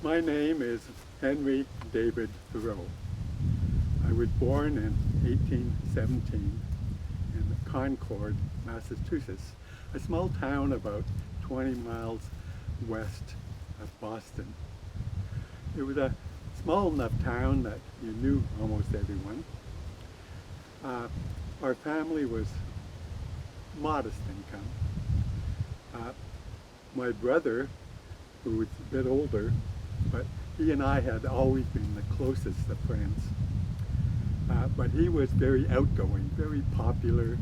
My name is Henry David Thoreau. I was born in 1817 in Concord, Massachusetts, a small town about 20 miles west of Boston. It was a small enough town that you knew almost everyone. Our family was modest income. My brother, who was a bit older, but he and I had always been the closest of friends. But he was very outgoing, very popular,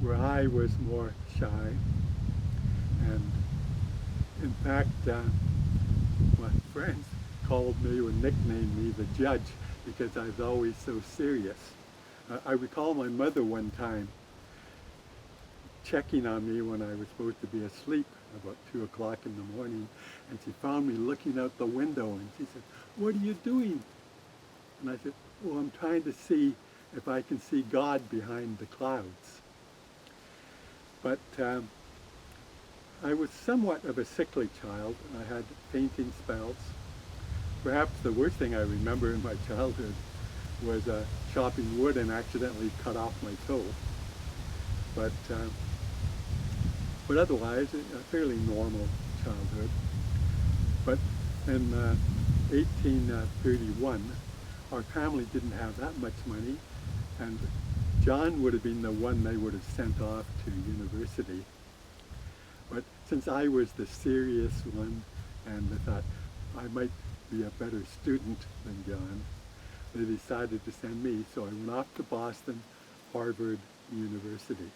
where I was more shy. And in fact, my friends called me or nicknamed me the judge because I was always so serious. I recall my mother one time checking on me when I was supposed to be asleep about 2 o'clock in the morning, and she found me looking out the window, and she said, "What are you doing?" And I said, "Well, I'm trying to see if I can see God behind the clouds." But I was somewhat of a sickly child. I had fainting spells. Perhaps the worst thing I remember in my childhood was chopping wood and accidentally cut off my toe. But otherwise, a fairly normal childhood. But in 1831, our family didn't have that much money, and John would have been the one they would have sent off to university. But since I was the serious one, and they thought I might be a better student than John, they decided to send me. So I went off to Boston, Harvard University.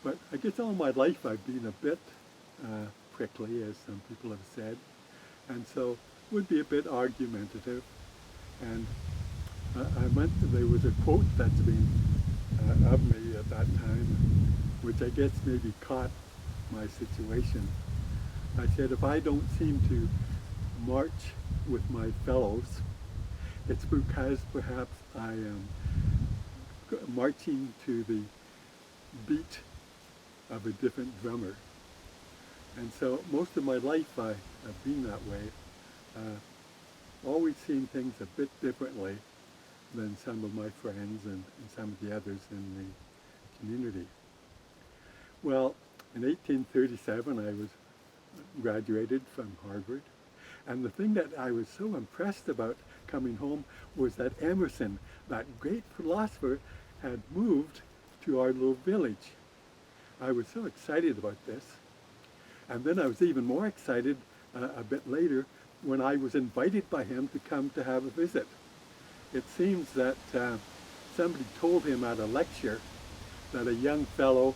But I guess all my life I've been a bit prickly, as some people have said, and so would be a bit argumentative. And there was a quote that's been of me at that time, which I guess maybe caught my situation. I said, if I don't seem to march with my fellows, it's because perhaps I am marching to the beat of a different drummer. And so most of my life I have been that way, always seen things a bit differently than some of my friends and some of the others in the community. Well, in 1837 I was graduated from Harvard, and the thing that I was so impressed about coming home was that Emerson, that great philosopher, had moved to our little village. I was so excited about this. And then I was even more excited a bit later when I was invited by him to come to have a visit. It seems that somebody told him at a lecture that a young fellow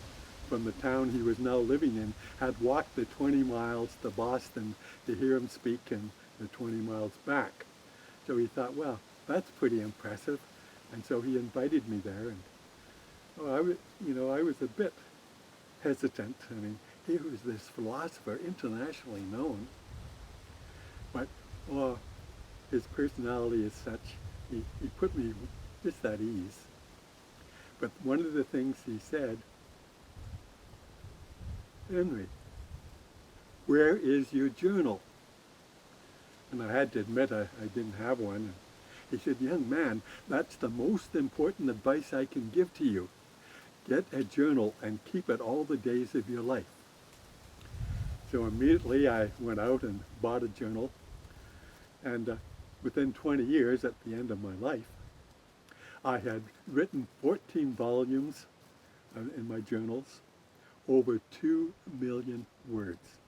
from the town he was now living in had walked the 20 miles to Boston to hear him speak and the 20 miles back. So he thought, well, that's pretty impressive. And so he invited me there. And I was a bit hesitant. I mean, here was this philosopher, internationally known, but his personality is such, he put me just at ease. But one of the things he said, "Henry, where is your journal?" And I had to admit I didn't have one. And he said, "Young man, that's the most important advice I can give to you. Get a journal and keep it all the days of your life." So immediately I went out and bought a journal, and within 20 years, at the end of my life, I had written 14 volumes in my journals, over 2 million words.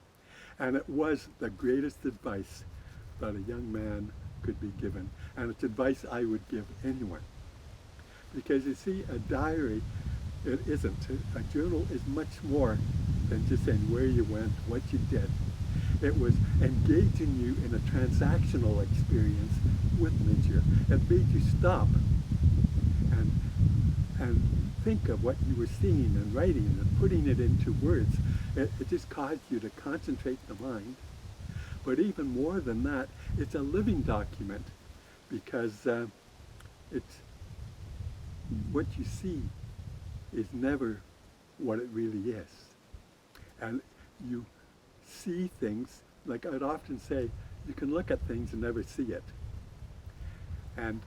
And it was the greatest advice that a young man could be given, and it's advice I would give anyone. Because you see, a diary, it isn't. A journal is much more than just saying where you went, what you did. It was engaging you in a transactional experience with nature. It made you stop and think of what you were seeing and writing and putting it into words. It just caused you to concentrate the mind. But even more than that, it's a living document, because it's what you see is never what it really is. And you see things like I'd often say, you can look at things and never see it. And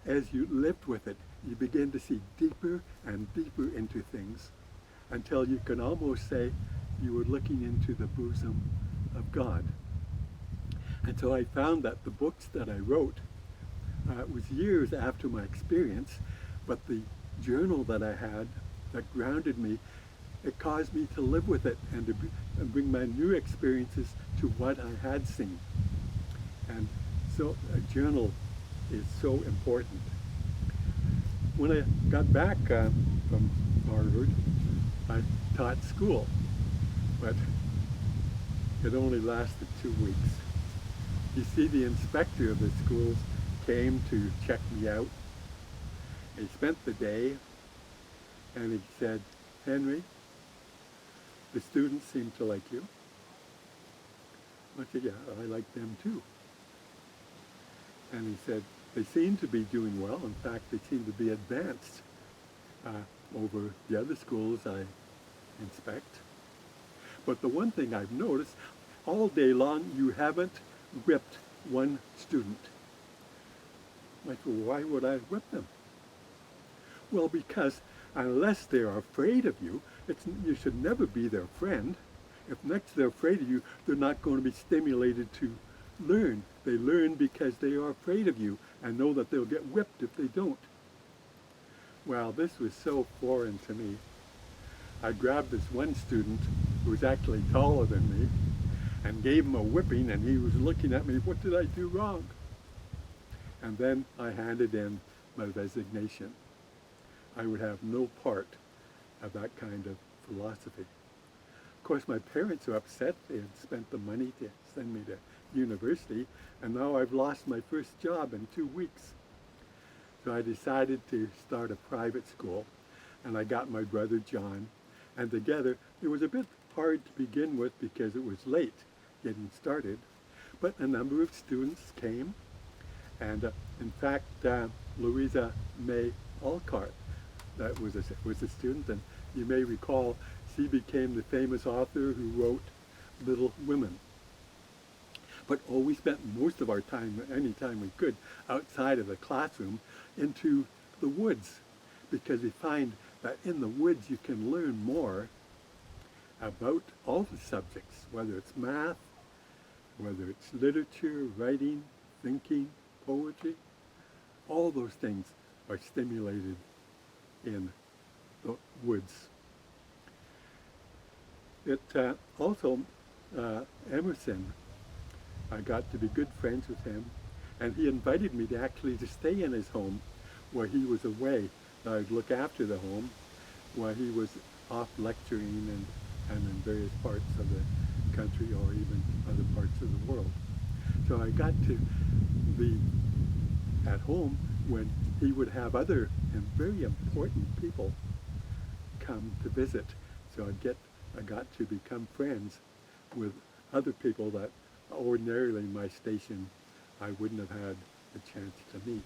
as you lived with it, you begin to see deeper and deeper into things until you can almost say you were looking into the bosom of God. And so I found that the books that I wrote was years after my experience, but the journal that I had that grounded me, it caused me to live with it and to and bring my new experiences to what I had seen. And so a journal is so important. When I got back from Harvard, I taught school, but it only lasted 2 weeks. You see, the inspector of the schools came to check me out. He spent the day and he said, "Henry, the students seem to like you." I said, "Yeah, I like them too." And he said, "They seem to be doing well. In fact, they seem to be advanced over the other schools I inspect. But the one thing I've noticed, all day long you haven't whipped one student." I said, "Well, why would I whip them?" "Well, because unless they're afraid of you, you should never be their friend. If next they're afraid of you, they're not going to be stimulated to learn. They learn because they are afraid of you and know that they'll get whipped if they don't." Well, this was so foreign to me. I grabbed this one student who was actually taller than me and gave him a whipping, and he was looking at me, "What did I do wrong?" And then I handed in my resignation. I would have no part of that kind of philosophy. Of course, my parents were upset. They had spent the money to send me to university, and now I've lost my first job in 2 weeks. So I decided to start a private school, and I got my brother John, and together it was a bit hard to begin with because it was late getting started, but a number of students came, and in fact Louisa May Alcott that was a student, and you may recall she became the famous author who wrote Little Women. But we spent most of our time, any time we could, outside of the classroom into the woods, because we find that in the woods you can learn more about all the subjects, whether it's math, whether it's literature, writing, thinking, poetry. All those things are stimulated in the woods. It also, Emerson, I got to be good friends with him, and he invited me to actually to stay in his home where he was away. I'd look after the home while he was off lecturing and in various parts of the country or even other parts of the world. So I got to be at home when he would have other and very important people come to visit. So I got to become friends with other people that ordinarily in my station I wouldn't have had a chance to meet.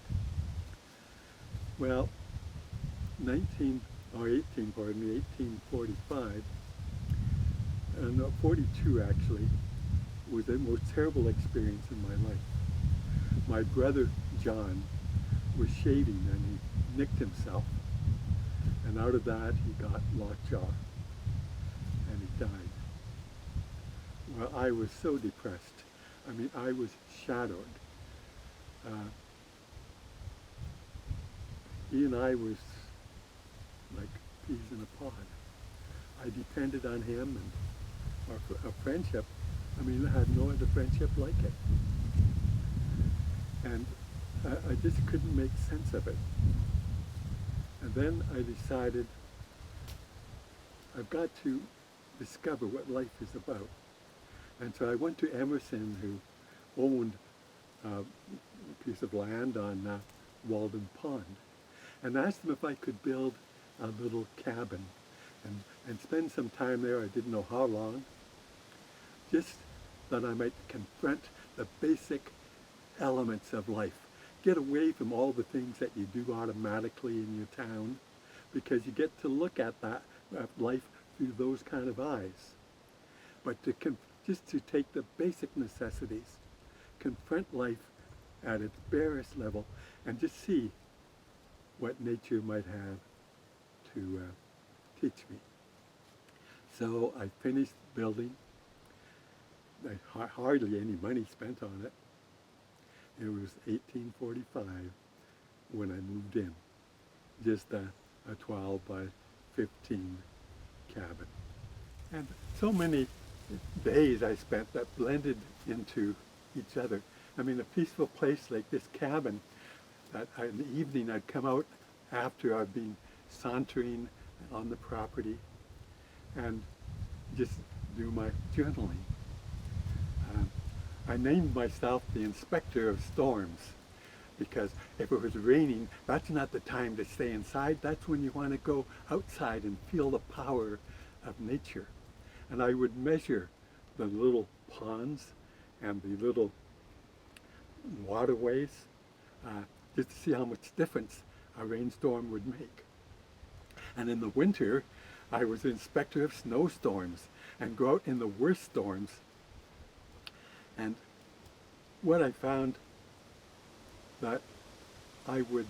Well, 1845, no, 42 actually, was the most terrible experience in my life. My brother John was shaving and he nicked himself, and out of that he got lockjaw and he died. Well, I was so depressed. I mean, I was shadowed. He and I was like peas in a pod. I depended on him, and our friendship, I mean, I had no other friendship like it. And I just couldn't make sense of it. And then I decided I've got to discover what life is about. And so I went to Emerson, who owned a piece of land on Walden Pond, and asked him if I could build a little cabin and spend some time there. I didn't know how long, just that I might confront the basic elements of life. Get away from all the things that you do automatically in your town, because you get to look at that life through those kind of eyes. But to just to take the basic necessities, confront life at its barest level, and just see what nature might have to teach me. So I finished building. Hardly any money spent on it. It was 1845 when I moved in. Just a 12 by 15 cabin. And so many days I spent that blended into each other. I mean, a peaceful place like this cabin, that in the evening I'd come out after I'd been sauntering on the property and just do my journaling. I named myself the Inspector of Storms because if it was raining, that's not the time to stay inside. That's when you want to go outside and feel the power of nature. And I would measure the little ponds and the little waterways just to see how much difference a rainstorm would make. And in the winter, I was the inspector of snowstorms and go out in the worst storms. And what I found that I would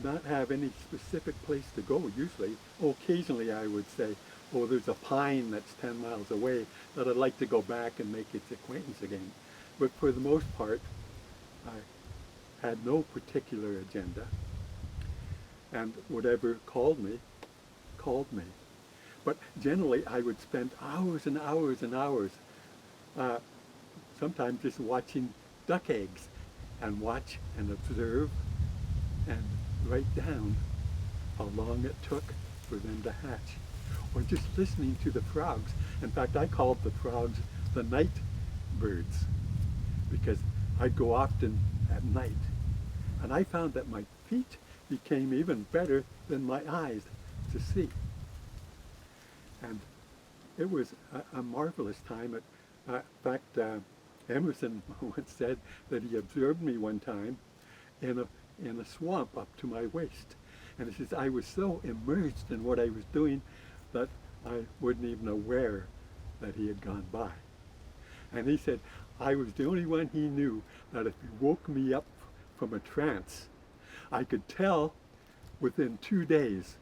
not have any specific place to go usually. Occasionally I would say, oh, there's a pine that's 10 miles away that I'd like to go back and make its acquaintance again. But for the most part, I had no particular agenda. And whatever called me, called me. But generally I would spend hours and hours and hours sometimes just watching duck eggs and watch and observe and write down how long it took for them to hatch, or just listening to the frogs. In fact, I called the frogs the night birds because I'd go often at night, and I found that my feet became even better than my eyes to see. And it was a marvelous time. In fact, Emerson once said that he observed me one time in a swamp up to my waist. And he says, I was so immersed in what I was doing that I wasn't even aware that he had gone by. And he said, I was the only one he knew that if he woke me up from a trance, I could tell within 2 days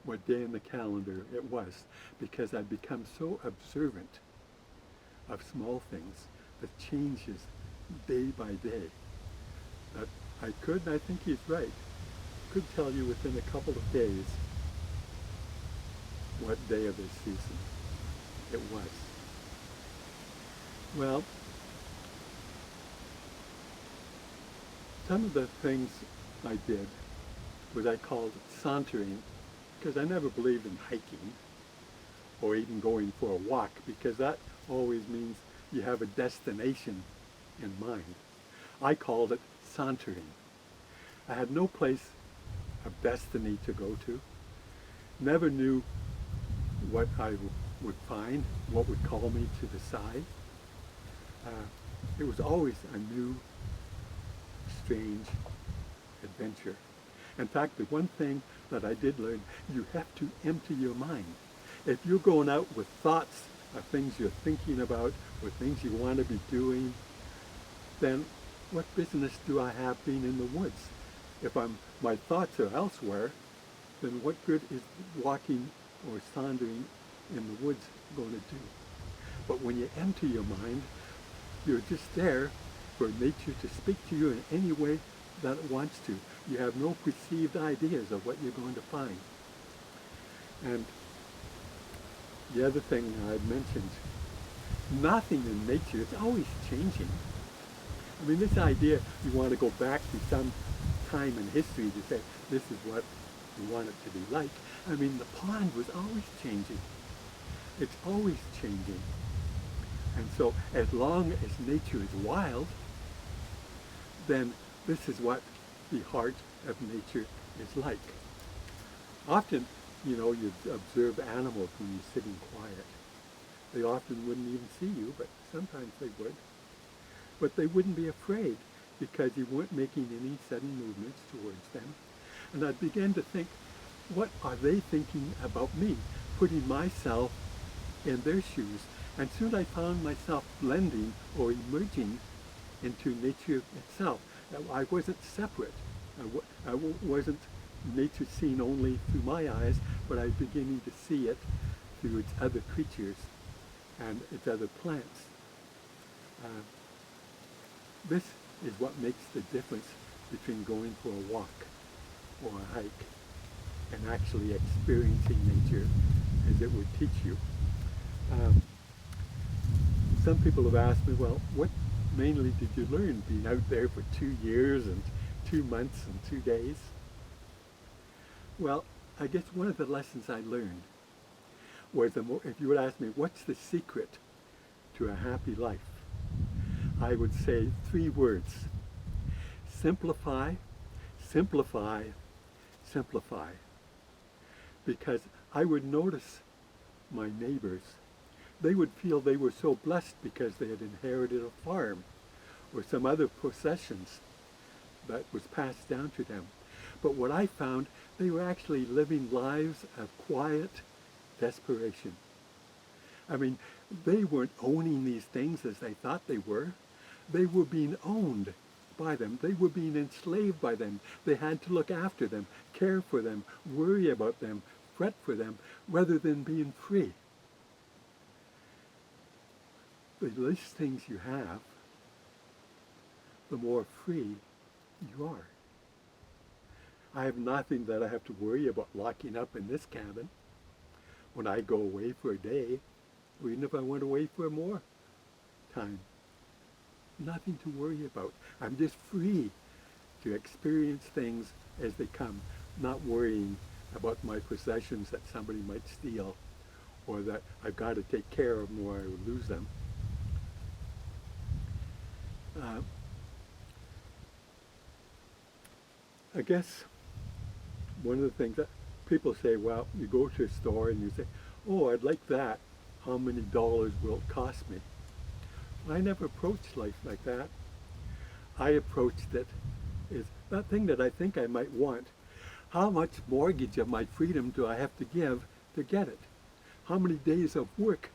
what day in the calendar it was, because I'd become so observant of small things, the changes day by day, that I could, and I think he's right, could tell you within a couple of days what day of the season it was. Well, some of the things I did was I called sauntering, because I never believed in hiking or even going for a walk, because that always means you have a destination in mind. I called it sauntering. I had no place of destiny to go to, never knew what I would find, what would call me to the side. It was always a new, strange adventure. In fact, the one thing that I did learn, you have to empty your mind. If you're going out with thoughts of things you're thinking about, or things you want to be doing, then what business do I have being in the woods? If my thoughts are elsewhere, then what good is walking or sauntering in the woods going to do? But when you empty your mind, you're just there for nature to speak to you in any way that it wants to. You have no perceived ideas of what you're going to find. And the other thing I mentioned, nothing in nature is always changing. I mean, this idea you want to go back to some time in history to say this is what you want it to be like. I mean, the pond was always changing. It's always changing. And so as long as nature is wild, then this is what the heart of nature is like. Often, you know, you observe animals when you're sitting quiet. They often wouldn't even see you, but sometimes they would. But they wouldn't be afraid because you weren't making any sudden movements towards them. And I began to think, what are they thinking about me? Putting myself in their shoes, and soon I found myself blending or emerging into nature itself. I wasn't separate. I wasn't nature seen only through my eyes, but I was beginning to see it through its other creatures and its other plants. This is what makes the difference between going for a walk or a hike and actually experiencing nature as it would teach you. Some people have asked me, well, what mainly did you learn being out there for 2 years and 2 months and 2 days? Well, I guess one of the lessons I learned was, if you would ask me, what's the secret to a happy life? I would say 3 words: simplify, simplify, simplify. Because I would notice my neighbors. They would feel they were so blessed because they had inherited a farm or some other possessions that was passed down to them. But what I found, they were actually living lives of quiet desperation. I mean, they weren't owning these things as they thought they were. They were being owned by them. They were being enslaved by them. They had to look after them, care for them, worry about them, fret for them, rather than being free. The less things you have, the more free you are. I have nothing that I have to worry about locking up in this cabin when I go away for a day, or even if I went away for more time. Nothing to worry about. I'm just free to experience things as they come, not worrying about my possessions that somebody might steal or that I've got to take care of them or I would lose them. I guess one of the things that people say, well, you go to a store and you say, oh, I'd like that. How many dollars will it cost me? I never approached life like that. I approached it as that thing that I think I might want. How much mortgage of my freedom do I have to give to get it? How many days of work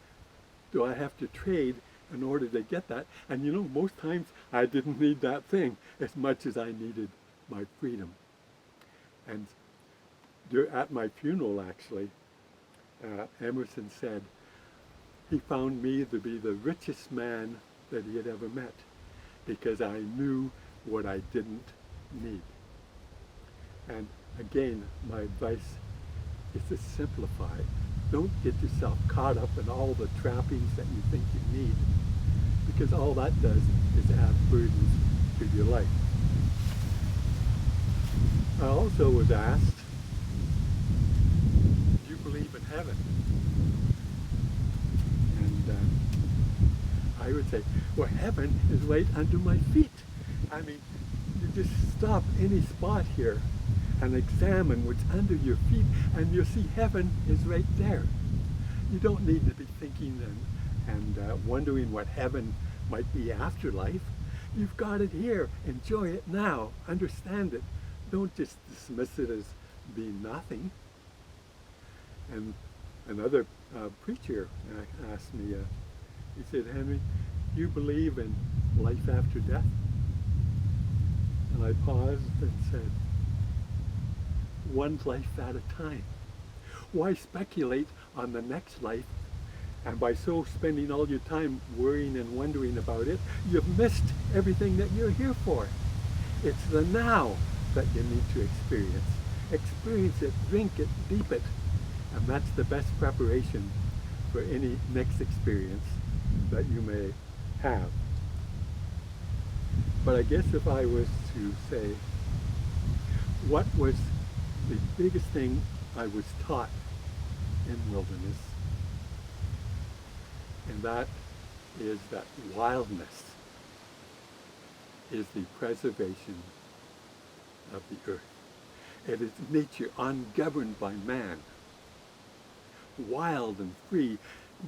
do I have to trade in order to get that? And you know, most times I didn't need that thing as much as I needed my freedom. And at my funeral, actually, Emerson said he found me to be the richest man that he had ever met because I knew what I didn't need. And again, my advice is to simplify. Don't get yourself caught up in all the trappings that you think you need, because all that does is add burdens to your life. I also was asked, do you believe in heaven? And I would say, well, heaven is right under my feet. I mean, you just stop any spot here and examine what's under your feet and you'll see heaven is right there. You don't need to be thinking and wondering what heaven might be after life. You've got it here. Enjoy it now. Understand it. Don't just dismiss it as being nothing. And another preacher asked me, he said, Henry, you believe in life after death? And I paused and said, one life at a time. Why speculate on the next life? And by so spending all your time worrying and wondering about it, you've missed everything that you're here for. It's the now that you need to experience. Experience it, drink it, deep it. And that's the best preparation for any next experience that you may have. But I guess if I was to say, what was the biggest thing I was taught in wilderness? And that is that wildness is the preservation of the earth. It is nature ungoverned by man, wild and free,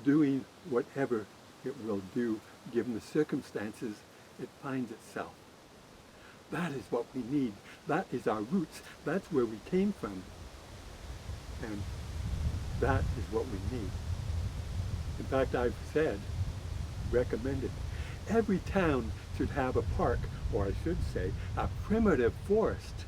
doing whatever it will do given the circumstances it finds itself. That is what we need. That is our roots. That's where we came from. And that is what we need. In fact, I've said, recommended, every town should have a park, or I should say, a primitive forest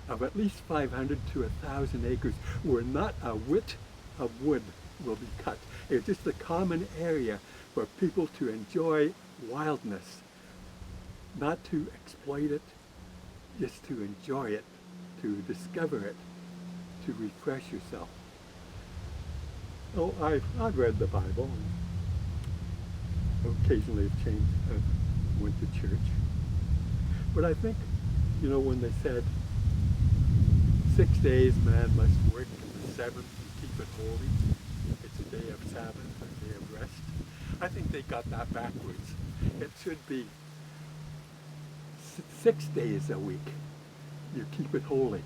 of at least 500 to 1,000 acres where not a whit of wood will be cut. It's just a common area for people to enjoy wildness, not to exploit it, just to enjoy it, to discover it, to refresh yourself. Oh, I've read the Bible, and occasionally I've went to church. But I think, when they said, 6 days man must work, and the seventh you keep it holy, it's a day of Sabbath, a day of rest. I think they got that backwards. It should be 6 days a week. You keep it holy.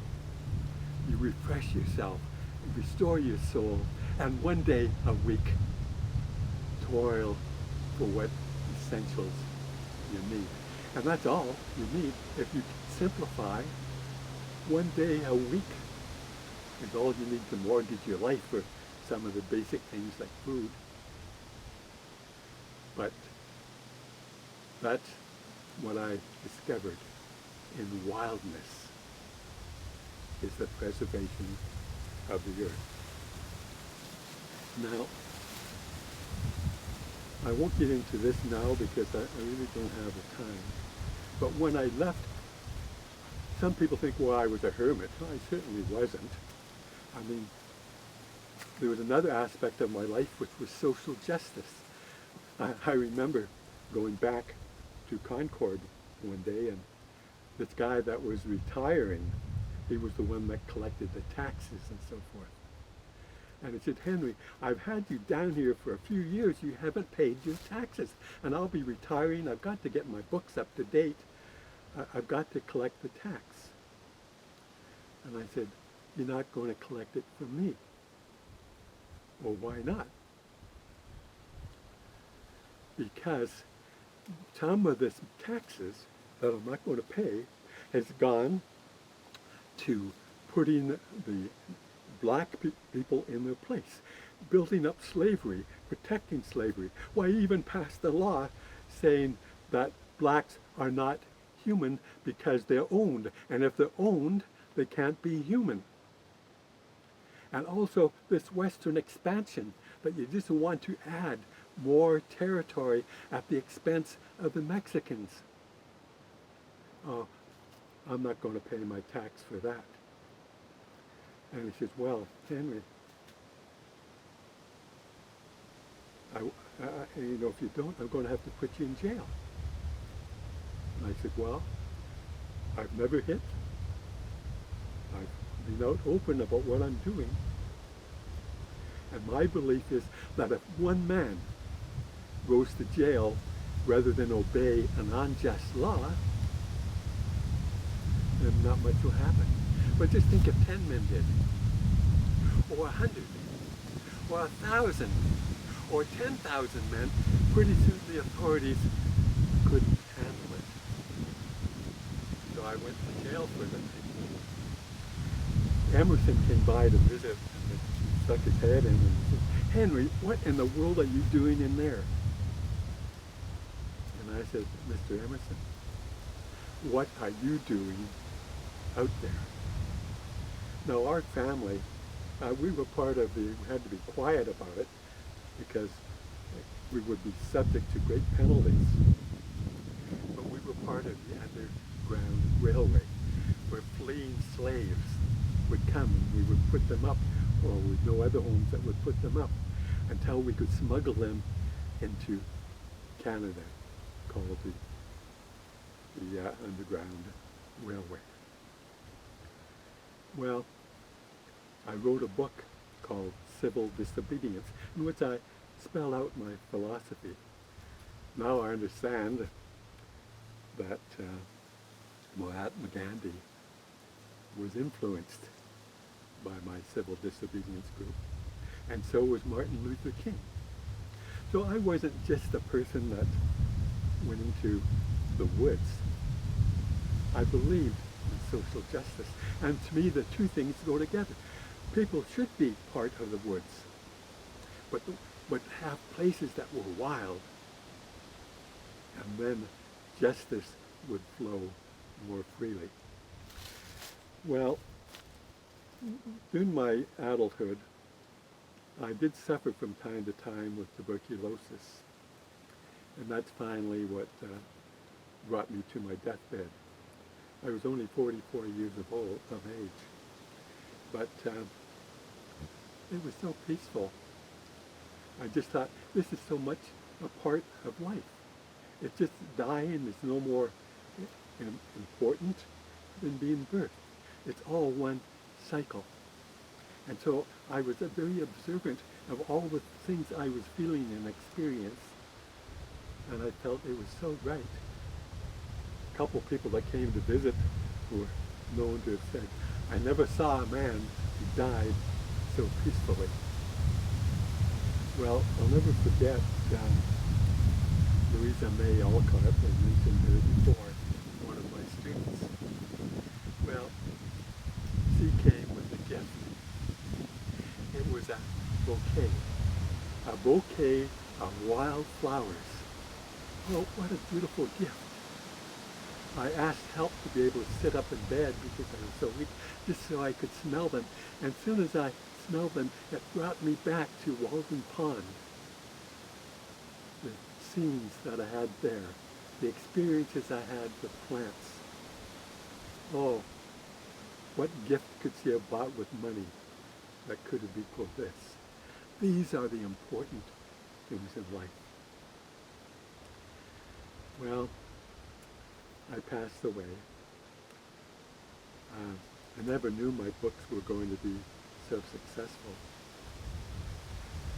You refresh yourself, you restore your soul, and 1 day a week toil for what essentials you need. And that's all you need. If you simplify, 1 day a week is all you need to mortgage your life for some of the basic things like food. But that's what I discovered in wildness, is the preservation of the earth. Now, I won't get into this now because I really don't have the time. But when I left, some people think, well, I was a hermit. I certainly wasn't. I mean, there was another aspect of my life which was social justice. I remember going back to Concord one day, and this guy that was retiring, he was the one that collected the taxes and so forth. And he said, Henry, I've had you down here for a few years. You haven't paid your taxes. And I'll be retiring. I've got to get my books up to date. I've got to collect the tax. And I said, you're not going to collect it from me. Well, why not? Because some of this taxes that I'm not going to pay has gone to putting the black people in their place, building up slavery, protecting slavery. Why, even passed a law saying that blacks are not human because they're owned, and if they're owned, they can't be human. And also this Western expansion, that you just want to add more territory at the expense of the Mexicans. Oh, I'm not going to pay my tax for that. And he says, well, Henry, if you don't, I'm going to have to put you in jail. And I said, well, I've never hit. I've been out open about what I'm doing. And my belief is that if one man goes to jail rather than obey an unjust law, then not much will happen. But just think if 10 men did, or 100, or 1,000, or 10,000 men, pretty soon the authorities couldn't handle it. So I went to jail for the night. Emerson came by to visit, and he stuck his head in and said, Henry, what in the world are you doing in there? And I said, Mr. Emerson, what are you doing out there? Now, our family, we were part of we had to be quiet about it because we would be subject to great penalties. But we were part of the Underground Railway, where fleeing slaves would come and we would put them up, or with no other homes that would put them up, until we could smuggle them into Canada, called the Underground Railway. Well, I wrote a book called Civil Disobedience, in which I spell out my philosophy. Now I understand that Mahatma Gandhi was influenced by my civil disobedience group, and so was Martin Luther King. So I wasn't just a person that went into the woods. I believed in social justice, and to me the two things go together. People should be part of the woods. but have places that were wild, and then justice would flow more freely. Well, in my adulthood, I did suffer from time to time with tuberculosis, and that's finally what brought me to my deathbed. I was only 44 years of age, but it was so peaceful. I just thought, this is so much a part of life. It's just dying is no more important than being birthed. It's all one cycle. And so I was very observant of all the things I was feeling and experiencing, and I felt it was so right. A couple people that came to visit were known to have said, I never saw a man who died so peacefully. Well, I'll never forget Louisa May Alcott, I mentioned her before, one of my students. Well, she came with a gift. It was a bouquet of wild flowers. Oh, what a beautiful gift. I asked help to be able to sit up in bed because I was so weak, just so I could smell them. And as soon as I smelled them, it brought me back to Walden Pond. The scenes that I had there, the experiences I had with plants. Oh, what gift could she have bought with money that could have equaled this? These are the important things in life. Well, I passed away. I never knew my books were going to be so successful.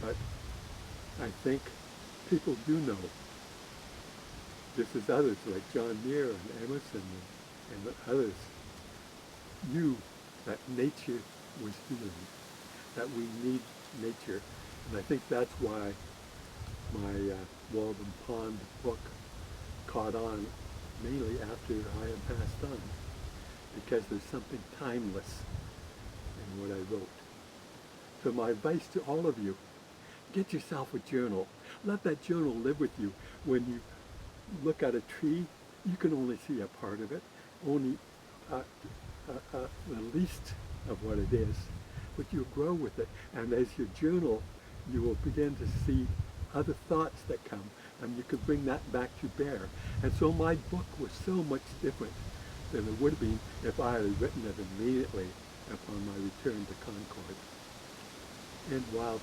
But I think people do know, just as others like John Muir and Emerson and others knew that nature was healing, that we need nature. And I think that's why my Walden Pond book caught on mainly after I had passed on, because there's something timeless in what I wrote. So my advice to all of you, get yourself a journal. Let that journal live with you. When you look at a tree, you can only see a part of it, only the least of what it is, but you'll grow with it. And as you journal, you will begin to see other thoughts that come, and you could bring that back to bear. And so my book was so much different than it would have been if I had written it immediately upon my return to Concord. And wildness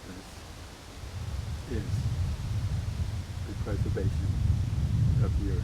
is the preservation of the earth.